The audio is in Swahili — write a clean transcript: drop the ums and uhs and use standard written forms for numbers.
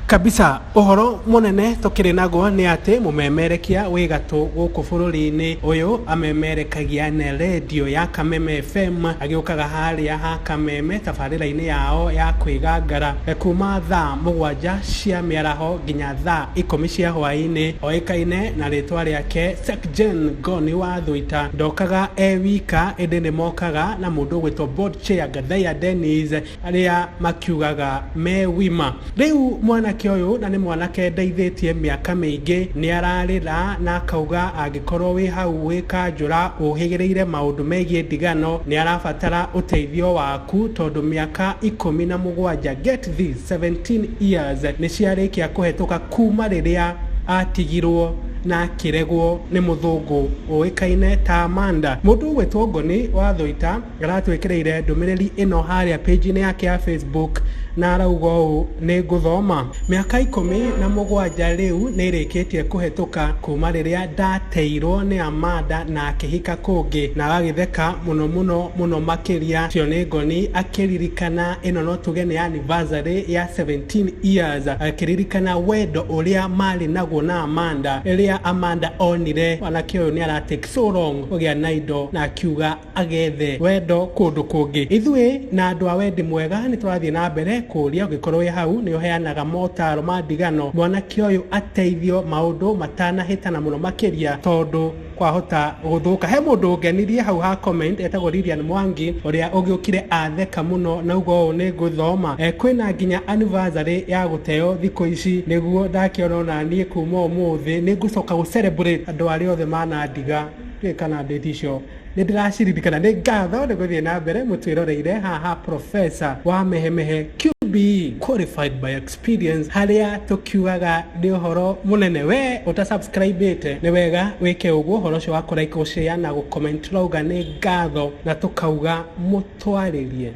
kabisa ohoro munene tukiri naguo ni ati mumemerekia wi gatũ gũkũ bũrũri-inĩ ũyũ amemerekagia na radio ya Kameme FM agiukaga haria ha Kameme tabarĩra-inĩ yao ya kwĩgangara kuma thaa 7 cia mĩaraho nginya thaa 10 cia hwaĩ-inĩ. Oĩkaine na rĩtwa rĩake Sekjen Ngoni wa Thuita, ndokaga wika ĩndĩ nĩ mokaga na mũndũ gwĩtwo board chair Gathaya Dennis arĩa makiugaga me wima. Rĩu mwanake ũyũ na nĩ mwanake ndeithĩtie mĩaka mĩingĩ nĩ ararĩra na akauga angĩkorwo wĩ hau wĩ kanjũra ũhĩgĩrĩire maũndũ megiĩ ndigano nĩ arabatara ũteithio waku tondũ mĩaka 17 get this 17 years nĩ ciarĩkia kũhetũka kuma rĩrĩa atigirwo na kiregwo nĩ mũthũngũ ũĩkaine ta Amanda. Mũndũ gwĩtwo Ngoni wa Thuita aratwĩkĩrĩire ndũmĩrĩri ĩno harĩa page-inĩ yake ya Facebook na arauga ũũ nĩ ngũthoma: mĩaka 17 rĩu nĩ ĩrĩkĩtie kũhetũka kuma rĩrĩa ndateirwo nĩ Amanda na akĩhika kũngĩ, na agagĩtheka mũno makĩria. Cio nĩ Ngoni akĩririkana ĩno no tuge nĩ anniversary ya 17 years, akĩririkana wendo ũrĩa marĩ naguo na Amanda, rĩrĩa Amanda onire mwanake ũyũ nĩ aratake so long kũgĩa na indo na akiuga agethe wendo kũndũ kũngĩ. Ithuĩ na andũ a wendi mwega nĩ tũrathiĩ na mbere kũria ũngĩkorwo wĩ hau nĩ ũheanaga motaro ma ndigano mwanake ũyũ ateithio maũndũ matanahĩtana mũno makĩria tondũ kwahota gũthũka. He mũndũ ũngenirie hau ha comment etagwo Lilian Mwangi ũrĩa ũgĩũkire atheka mũno na ugo nĩ ngũthoma kwĩna nginya anniversary ya gũteo thikũ ici, nĩguo ndakĩona na niĩ kuma ũmũthĩ nĩ ngũcoka gũ celebrate andũ arĩa othe manandiga kana ndĩti icio nĩ ndĩraciririkana. Nĩ ngatho nĩ gũthiĩ na mbere mũtwĩroreire haha Professor wa Mehemehe QBE qualified by experience, harĩa tukiugaga nĩ ũhoro mũnene. We utasubscribe-ĩte nĩ wega wĩke ũguo, ũhoro ũcio wa kũ like, share na gũ comment, rauga nĩ ngatho na tukauga mũtwarĩrie.